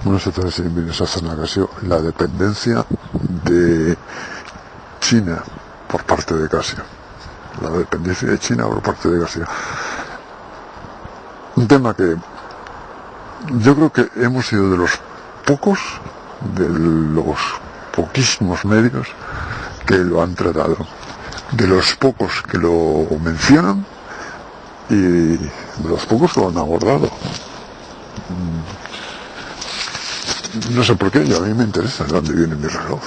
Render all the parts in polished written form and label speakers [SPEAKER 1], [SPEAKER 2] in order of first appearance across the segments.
[SPEAKER 1] Una situación vienes a hacer la Casio, la dependencia de China por parte de Casio. La dependencia de China por parte de Casio. Un tema que yo creo que hemos sido de los pocos, de los poquísimos medios que lo han tratado, de los pocos que lo mencionan y de los pocos que lo han abordado. No sé por qué, a mí me interesa de dónde viene mi reloj.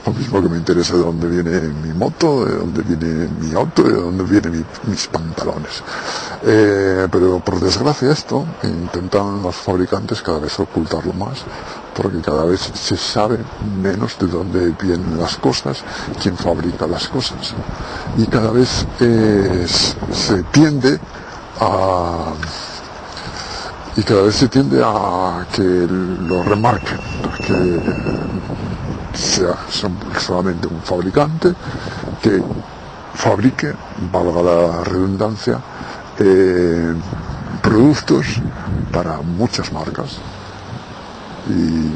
[SPEAKER 1] Lo mismo que me interesa de dónde viene mi moto, de dónde viene mi auto, de dónde vienen mis pantalones. Pero por desgracia esto intentan los fabricantes cada vez ocultarlo más, porque cada vez se sabe menos de dónde vienen las cosas, quién fabrica las cosas. Y cada vez se tiende a que lo remarquen, que sea solamente un fabricante que fabrique, valga la redundancia, productos para muchas marcas. Y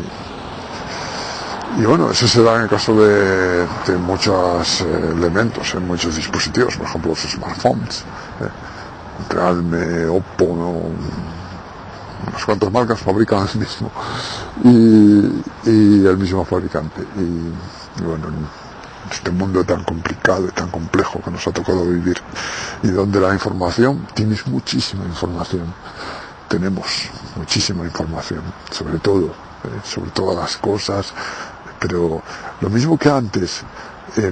[SPEAKER 1] bueno, eso se da en el caso de muchos elementos, en muchos dispositivos, por ejemplo los smartphones, Realme, Oppo, unas cuantas marcas fabrican el mismo y el mismo fabricante. Y bueno, en este mundo tan complicado y tan complejo que nos ha tocado vivir, y donde la información, tienes muchísima información, tenemos muchísima información sobre todo, sobre todas las cosas, pero lo mismo que antes,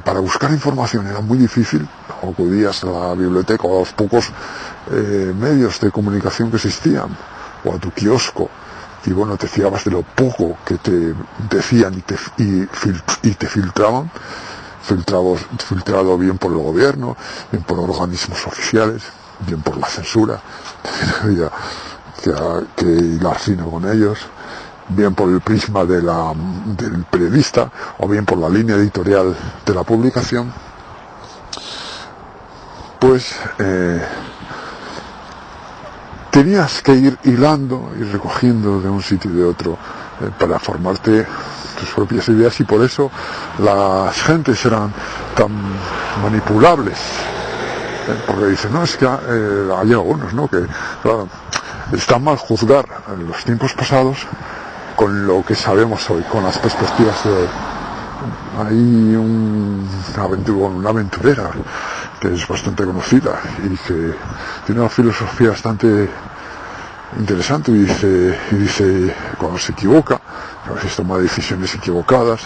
[SPEAKER 1] para buscar información era muy difícil, acudías a la biblioteca o a los pocos medios de comunicación que existían, o a tu kiosco, y bueno, te fiabas de lo poco que te decían y te filtraban, filtrado bien por el gobierno, bien por organismos oficiales, bien por la censura, había que hilar fino con ellos, bien por el prisma del periodista, o bien por la línea editorial de la publicación. Pues tenías que ir hilando y recogiendo de un sitio y de otro para formarte tus propias ideas, y por eso las gentes eran tan manipulables, porque dicen, no, es que hay algunos, ¿no?, que claro, está mal juzgar en los tiempos pasados con lo que sabemos hoy, con las perspectivas de hoy. Hay una aventurera que es bastante conocida y que tiene una filosofía bastante interesante, y dice cuando se equivoca, a veces toma decisiones equivocadas,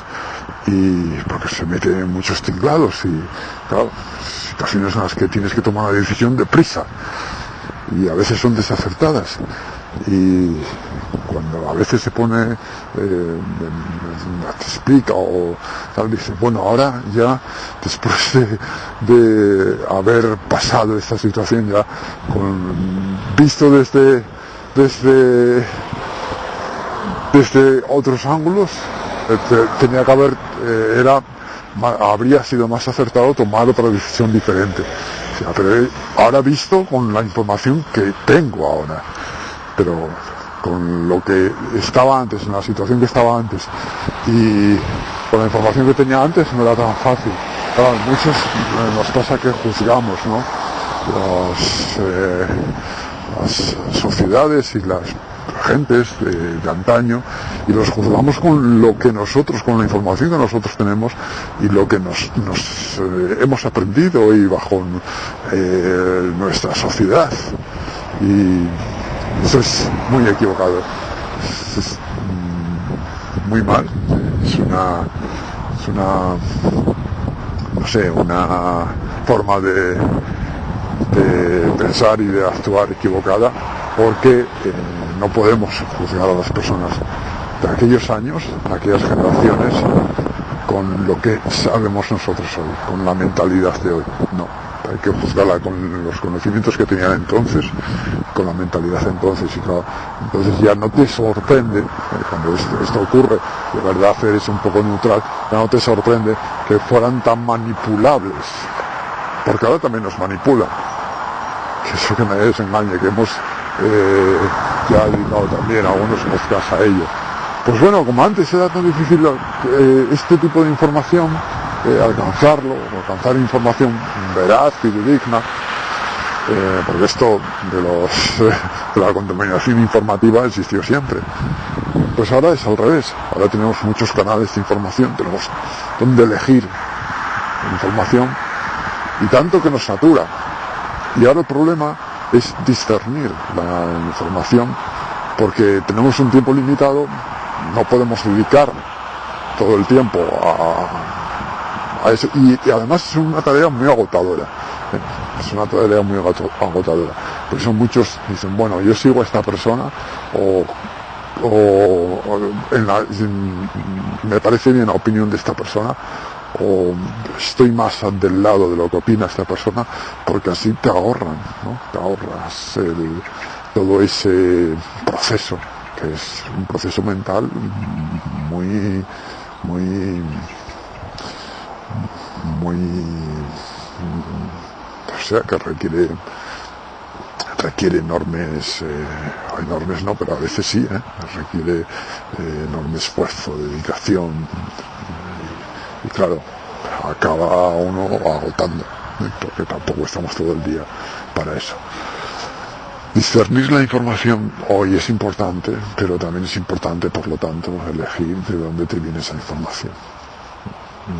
[SPEAKER 1] y porque se mete en muchos tinglados, y claro, situaciones en las que tienes que tomar una decisión deprisa y a veces son desacertadas, y cuando a veces se pone te explica o tal, dice, bueno, ahora ya después de haber pasado esta situación, ya visto desde otros ángulos, tenía que habría sido más acertado tomar otra decisión diferente. O sea, pero ahora visto con la información que tengo ahora, pero con lo que estaba antes, en la situación que estaba antes, y con la información que tenía antes, no era tan fácil. Claro, muchos nos pasa que juzgamos, ¿no?, las sociedades y las gentes de antaño, y los juzgamos con lo que nosotros, con la información que nosotros tenemos y lo que hemos aprendido y bajo nuestra sociedad, y eso es muy equivocado, es muy mal, es una no sé, una forma de pensar y de actuar equivocada, porque no podemos juzgar a las personas de aquellos años, aquellas generaciones, con lo que sabemos nosotros hoy, con la mentalidad de hoy. No, hay que juzgarla con los conocimientos que tenían entonces, con la mentalidad de entonces, y claro, entonces ya no te sorprende, cuando esto ocurre, de verdad eres un poco neutral, ya no te sorprende que fueran tan manipulables, porque ahora también nos manipulan, que eso que nadie desengañe, que hemos ya dedicado también algunos podcasts a ello. Pues bueno, como antes era tan difícil este tipo de información, alcanzar información veraz y digna, porque esto de la contaminación informativa existió siempre. Pues ahora es al revés, ahora tenemos muchos canales de información, tenemos donde elegir información, y tanto que nos satura. Y ahora el problema es discernir la información, porque tenemos un tiempo limitado, no podemos dedicar todo el tiempo a eso, y además es una tarea muy agotadora, es una tarea muy agotadora, por eso muchos dicen, bueno, yo sigo a esta persona, me parece bien la opinión de esta persona, o estoy más del lado de lo que opina esta persona, porque así te ahorran, ¿no? Te ahorras todo ese proceso, que es un proceso mental muy o sea, que requiere enormes no, pero a veces sí, requiere enorme esfuerzo, dedicación, y claro, acaba uno agotando, porque tampoco estamos todo el día para eso. Discernir la información hoy es importante, pero también es importante, por lo tanto, elegir de dónde te viene esa información.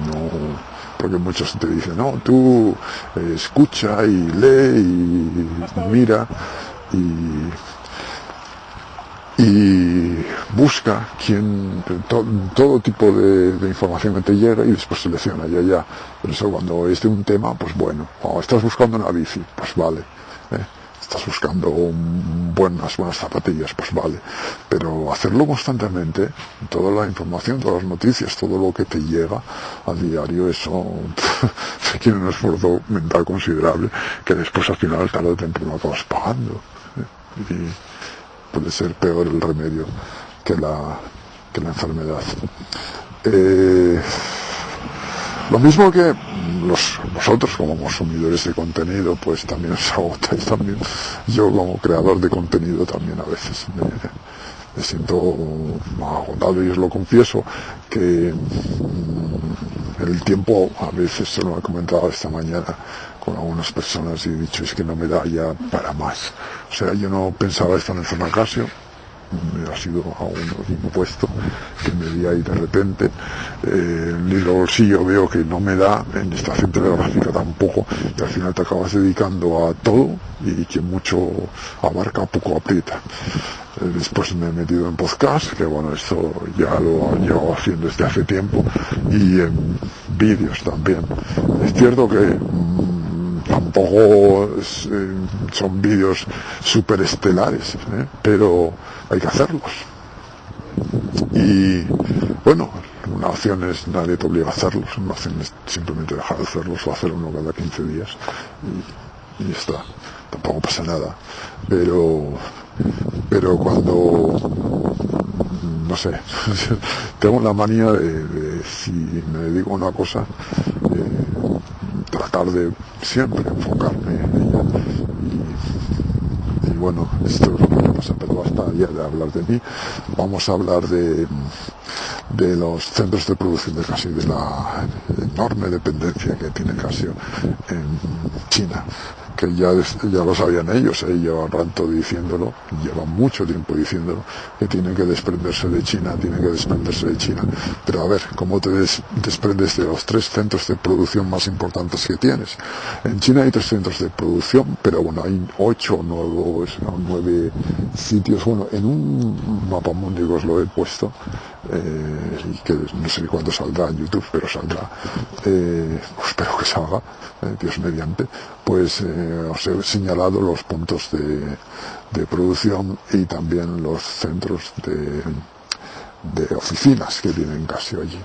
[SPEAKER 1] No, porque muchos te dicen, no, tú escucha y lee y mira y busca todo tipo de información que te llega, y después selecciona ya. Por eso cuando es de un tema, pues bueno, estás buscando una bici, pues vale, estás buscando unas buenas zapatillas, pues vale, pero hacerlo constantemente, toda la información, todas las noticias, todo lo que te llega a diario, eso requiere un esfuerzo mental considerable, que después al final tarde o temprano acabas pagando, y puede ser peor el remedio que la enfermedad. Lo mismo que vosotros como consumidores de contenido, pues también os agotáis. También yo como creador de contenido también a veces me siento agotado, y os lo confieso, que el tiempo a veces, se lo he comentado esta mañana con algunas personas, y he dicho, es que no me da ya para más. O sea, yo no pensaba estar en Zonacasio, me ha sido a uno impuesto que me di ahí de repente, en el bolsillo veo que no me da, en estación telegráfica tampoco, y al final te acabas dedicando a todo, y quien mucho abarca poco aprieta. Después me he metido en podcast, que bueno, esto ya lo llevo haciendo desde hace tiempo, y en vídeos también. Es cierto que tampoco son vídeos súper estelares, pero hay que hacerlos. Y bueno, una opción es, nadie te obliga a hacerlos, una opción es simplemente dejar de hacerlos, o hacer uno cada 15 días, y ya está, tampoco pasa nada. Pero cuando, no sé, tengo la manía de si me dedico a una cosa, tratar de siempre enfocarme en ella, y bueno, esto es lo que pasa, pero basta ya de hablar de mí. Vamos a hablar de los centros de producción de Casio, de la enorme dependencia que tiene Casio en China, que ya lo sabían ellos, llevan rato diciéndolo, llevan mucho tiempo diciéndolo, que tienen que desprenderse de China, pero a ver, ¿cómo te desprendes de los 3 centros de producción más importantes que tienes? En China hay 3 centros de producción, pero bueno, hay 8 o 9 sitios, bueno, en un mapa mundi que os lo he puesto, y que no sé cuándo saldrá en YouTube, pero saldrá, espero que salga, Dios mediante, pues os he señalado los puntos de producción, y también los centros de oficinas que tienen Casio allí,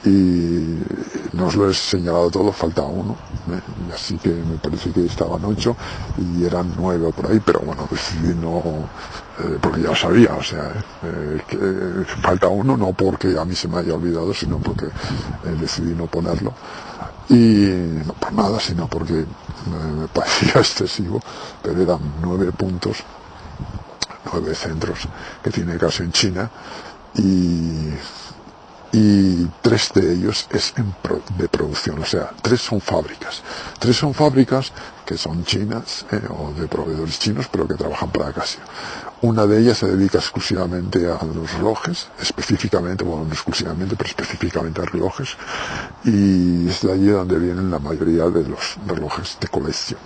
[SPEAKER 1] y no os lo he señalado todo, falta uno, así que me parece que estaban 8 y eran 9 o por ahí, pero bueno, decidí no, porque ya lo sabía, o sea, que falta uno, no porque a mí se me haya olvidado, sino porque decidí no ponerlo, y no por nada, sino porque me parecía excesivo, pero eran 9 puntos, 9 centros que tiene Casio en China, y 3 de ellos es de producción, o sea, 3 son fábricas. 3 son fábricas que son chinas, o de proveedores chinos, pero que trabajan para Casio. Una de ellas se dedica exclusivamente a los relojes, específicamente, bueno, no exclusivamente, pero específicamente a relojes, y es de allí donde vienen la mayoría de los relojes de colección.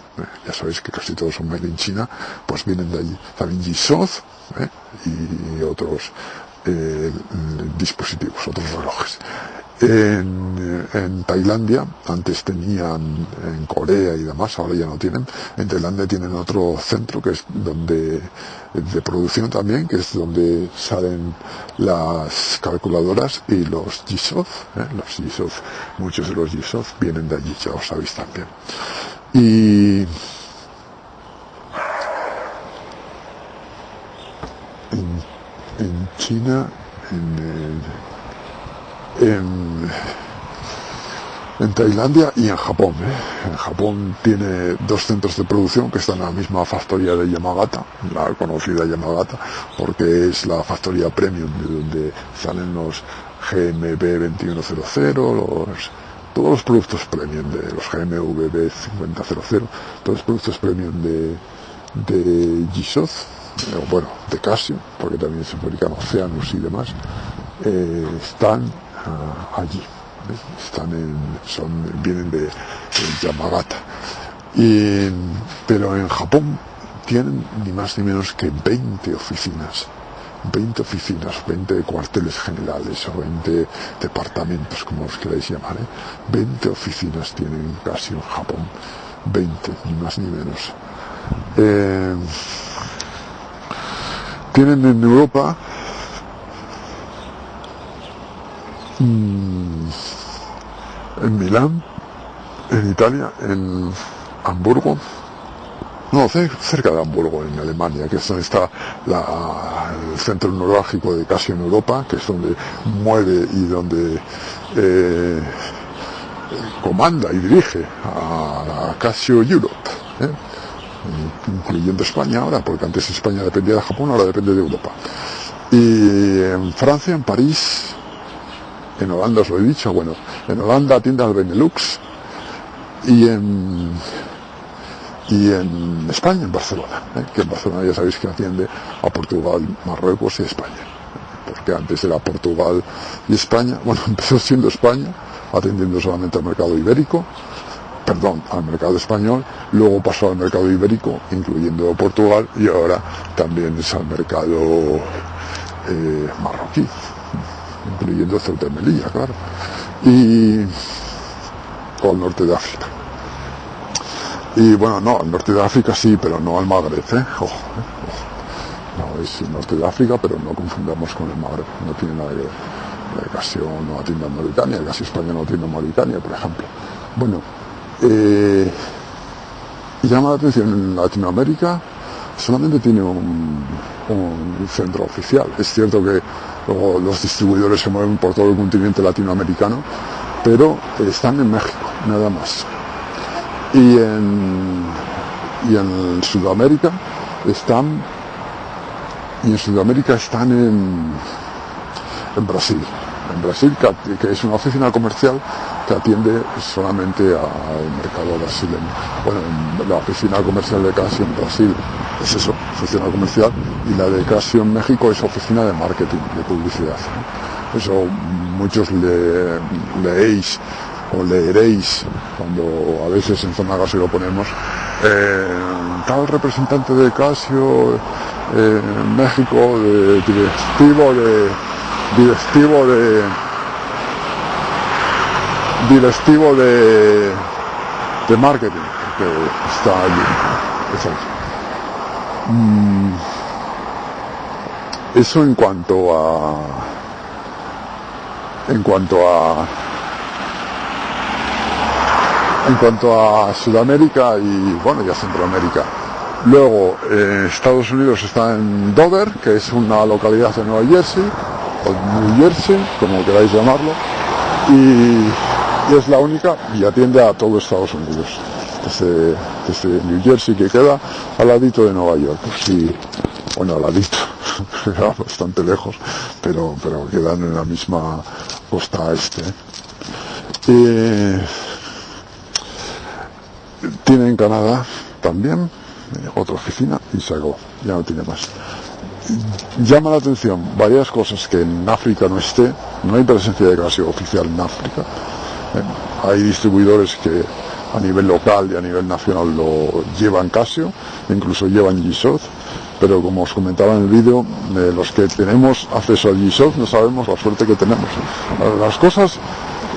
[SPEAKER 1] Ya sabéis que casi todos son made in China, pues vienen de allí. También G-Shock, y otros dispositivos, otros relojes. En Tailandia, antes tenían en Corea y demás, ahora ya no tienen. En Tailandia tienen otro centro que es donde de producción también, que es donde salen las calculadoras y los G-Shock, los G-Shock, muchos de los G-Shock vienen de allí, ya lo sabéis también. Y en China, en Tailandia y en Japón. En Japón tiene 2 centros de producción que están en la misma factoría de Yamagata, la conocida Yamagata, porque es la factoría premium de donde salen los GMB 2100, todos los productos premium de los GMVB 5000, todos los productos premium de G-Shock, bueno, de Casio, porque también se fabrican Oceanus y demás, están allí, vienen de Yamagata. Pero en Japón tienen ni más ni menos que 20 oficinas, 20 cuarteles generales o 20 departamentos, como os queráis llamar, 20 oficinas tienen Casio en Japón, 20, ni más ni menos. Tienen en Europa en Milán, en Italia, en Hamburgo, no, cerca de Hamburgo, en Alemania, que es donde está el centro neurálgico de Casio en Europa, que es donde mueve y donde comanda y dirige a la Casio Europe, incluyendo España ahora, porque antes España dependía de Japón, ahora depende de Europa. Y en Francia, en París, en Holanda os lo he dicho, bueno, en Holanda atiende al Benelux, y en España, en Barcelona, que en Barcelona ya sabéis que atiende a Portugal, Marruecos y España, porque antes era Portugal y España, bueno, empezó siendo España, atendiendo solamente al mercado ibérico, al mercado español, luego pasó al mercado ibérico, incluyendo Portugal, y ahora también es al mercado marroquí, incluyendo Ceuta y Melilla, claro, y o al norte de África. Y bueno, no, al norte de África sí, pero no al Magreb, ojo. No, es el norte de África, pero no confundamos con el Magreb, no tiene nada que ver. Casio no atiende a Mauritania, Casio España no atiende a Mauritania, por ejemplo. Bueno, y llama la atención, en Latinoamérica solamente tiene un centro oficial. Es cierto que los distribuidores se mueven por todo el continente latinoamericano, pero están en México, nada más. Y en Sudamérica están en Brasil. En Brasil, que es una oficina comercial que atiende solamente al mercado brasileño. Bueno, la oficina comercial de Casio en Brasil es eso, oficina comercial, y la de Casio en México es oficina de marketing, de publicidad. Eso muchos leéis o leeréis cuando a veces en Zona Casio lo ponemos, tal representante de Casio en México, directivo de marketing, que está allí. Eso en cuanto a Sudamérica y bueno, y a Centroamérica. Luego Estados Unidos está en Dover, que es una localidad de Nueva Jersey o New Jersey, como queráis llamarlo, y es la única y atiende a todo Estados Unidos, desde New Jersey, que queda al ladito de Nueva York, sí, bueno, al ladito, queda bastante lejos, pero quedan en la misma costa este. Tiene en Canadá también otra oficina y se acabó, ya no tiene más. Llama la atención varias cosas que en África no esté. No hay presencia de Casio oficial en África. Hay distribuidores que a nivel local y a nivel nacional lo llevan Casio, incluso llevan G-Shock, pero como os comentaba en el vídeo, los que tenemos acceso a G-Shock no sabemos la suerte que tenemos. Las cosas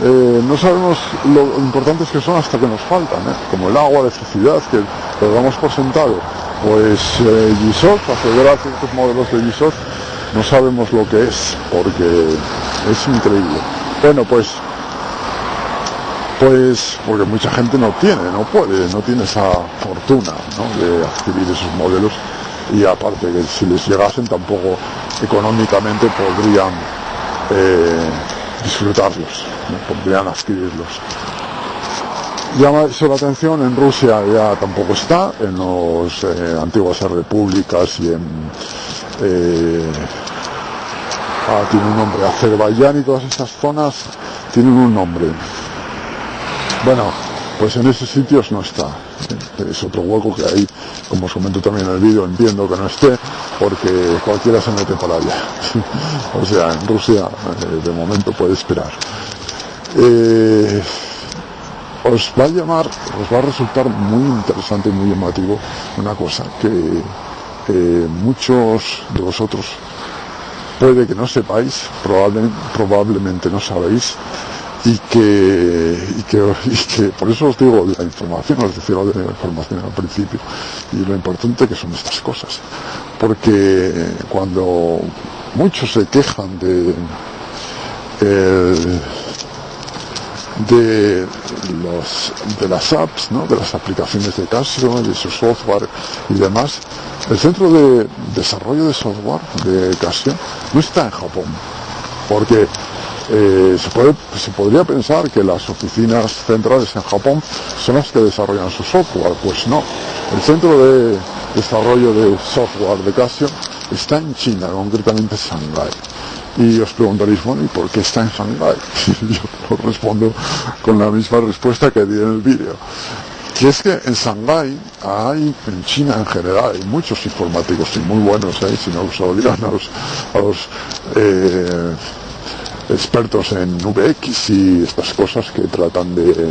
[SPEAKER 1] no sabemos lo importantes que son hasta que nos faltan, como el agua, la electricidad, que lo damos por sentado. Pues G-Shock, acceder a ciertos modelos de G-Shock, no sabemos lo que es, porque es increíble. Bueno, pues porque mucha gente no tiene esa fortuna, ¿no?, de adquirir esos modelos, y aparte que si les llegasen tampoco económicamente podrían disfrutarlos, ¿no?, podrían adquirirlos. Llama eso la atención. En Rusia ya tampoco está, en las antiguas repúblicas y tiene un nombre, Azerbaiyán y todas estas zonas tienen un nombre. Bueno, pues en esos sitios no está. Es otro hueco que hay, como os comento también en el vídeo, entiendo que no esté, porque cualquiera se mete para allá. O sea, en Rusia de momento puede esperar. Os va a resultar muy interesante y muy llamativo una cosa que muchos de vosotros puede que no sepáis, probablemente no sabéis, y que por eso os digo la información, os decía la información al principio, y lo importante que son estas cosas, porque cuando muchos se quejan de las apps, ¿no?, de las aplicaciones de Casio, de su software y demás, el centro de desarrollo de software de Casio no está en Japón, porque se podría pensar que las oficinas centrales en Japón son las que desarrollan su software. Pues no, el centro de desarrollo de software de Casio está en China, concretamente en Shanghái. Y os preguntaréis, bueno, ¿y por qué está en Shanghái? Yo os respondo con la misma respuesta que di en el vídeo. Que es que en Shanghái en China en general, hay muchos informáticos y muy buenos, si no os olvidan a los expertos en VX y estas cosas que tratan de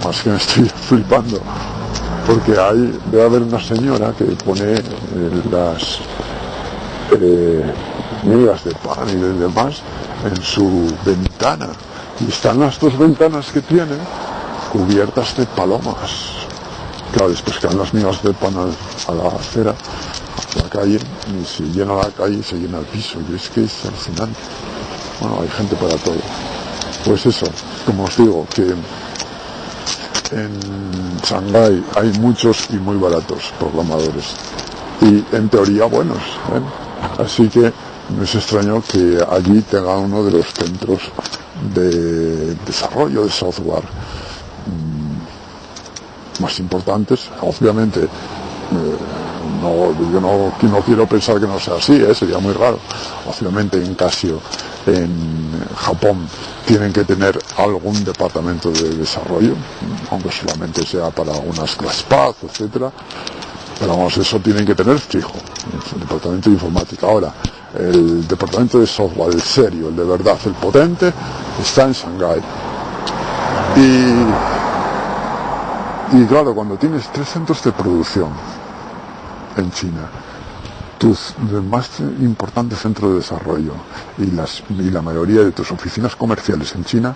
[SPEAKER 1] más que me estoy flipando, porque debe haber una señora que pone las migas de pan y de demás en su ventana, y están las dos ventanas que tiene cubiertas de palomas. Claro, después caen las migas de pan a la acera, a la calle, y se llena la calle y se llena el piso, y es que es alucinante. Bueno, hay gente para todo. Pues eso, como os digo, que en Shanghái hay muchos y muy baratos programadores, y en teoría buenos, así que no es extraño que allí tenga uno de los centros de desarrollo de software más importantes. Obviamente yo no quiero pensar que no sea así, sería muy raro. Obviamente en Casio, en Japón, tienen que tener algún departamento de desarrollo, aunque solamente sea para unas ClassPath, etcétera. Pero vamos, eso tienen que tener fijo, el departamento de informática. Ahora, el departamento de software, el serio, el de verdad, el potente, está en Shanghái. Y claro, cuando tienes 3 centros de producción en China, el más importante centro de desarrollo y la mayoría de tus oficinas comerciales en China,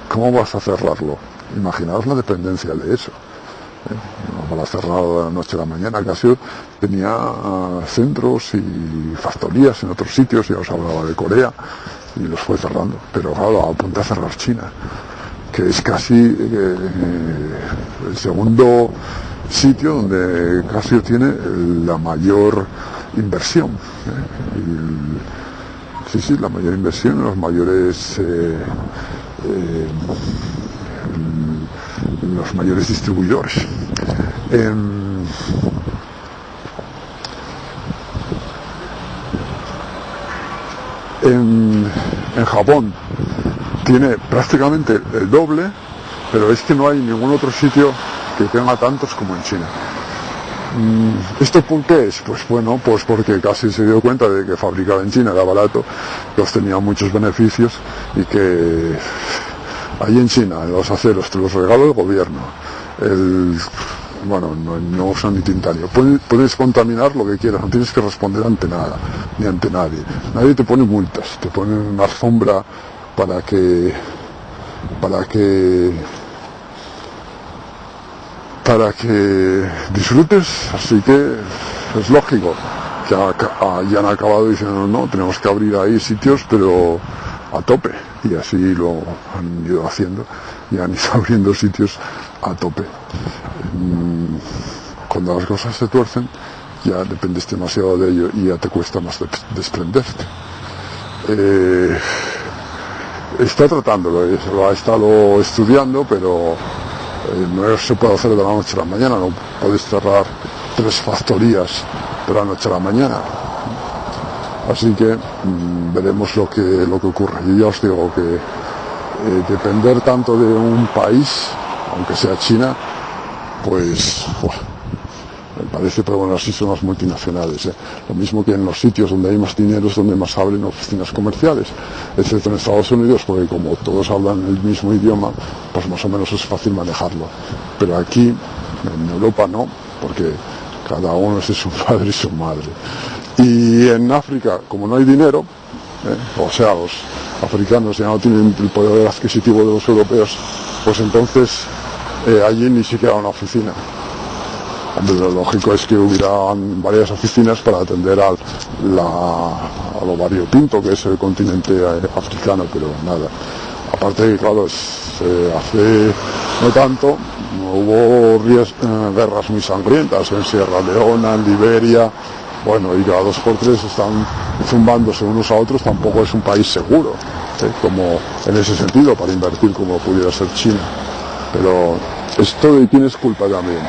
[SPEAKER 1] ¿cómo vas a cerrarlo? Imaginaos la dependencia de eso. No para cerrar de la noche a la mañana. Casio tenía centros y factorías en otros sitios, ya os hablaba de Corea, y los fue cerrando, pero claro, apunta a cerrar China, que es casi el segundo sitio donde Casio tiene la mayor inversión, la mayor inversión, los mayores distribuidores. en Japón tiene prácticamente el doble, pero es que no hay ningún otro sitio que tenga tantos como en China. ¿Esto por qué es? Pues bueno, pues porque casi se dio cuenta de que fabricar en China era barato, que tenía muchos beneficios y que ahí en China, en los aceros, te los regala el gobierno. Bueno, no usan ni tintario. Puedes contaminar lo que quieras, no tienes que responder ante nada, ni ante nadie. Nadie te pone multas, te ponen una alfombra para que disfrutes, así que es lógico que hayan acabado diciendo no, tenemos que abrir ahí sitios, pero a tope, y así lo han ido haciendo y han ido abriendo sitios a tope. Cuando las cosas se tuercen ya dependes demasiado de ello y ya te cuesta más desprenderte. Está tratándolo, lo ha estado estudiando, pero no se puede hacer de la noche a la mañana, no puedes cerrar 3 factorías de la noche a la mañana. Así que veremos lo que ocurre. Yo ya os digo que depender tanto de un país, aunque sea China, pues me parece, pero bueno, así son las multinacionales. Lo mismo que en los sitios donde hay más dinero es donde más abren oficinas comerciales, excepto en Estados Unidos, porque como todos hablan el mismo idioma, pues más o menos es fácil manejarlo. Pero aquí, en Europa no, porque cada uno es su padre y su madre. Y en África, como no hay dinero, o sea, los africanos ya no tienen el poder adquisitivo de los europeos, pues entonces allí ni siquiera una oficina. Hombre, lo lógico es que hubieran varias oficinas para atender a lo variopinto que es el continente africano, pero nada. Aparte que, claro, hace no tanto hubo guerras muy sangrientas en Sierra Leona, en Liberia, bueno, y cada 2 por 3 están zumbándose unos a otros. Tampoco es un país seguro, como en ese sentido, para invertir como pudiera ser China. Pero esto de quién es culpa también.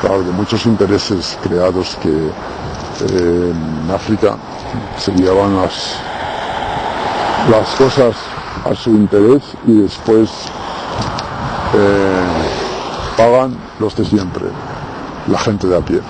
[SPEAKER 1] Claro, de muchos intereses creados que en África se llevan las cosas a su interés y después pagan los de siempre, la gente de a pie.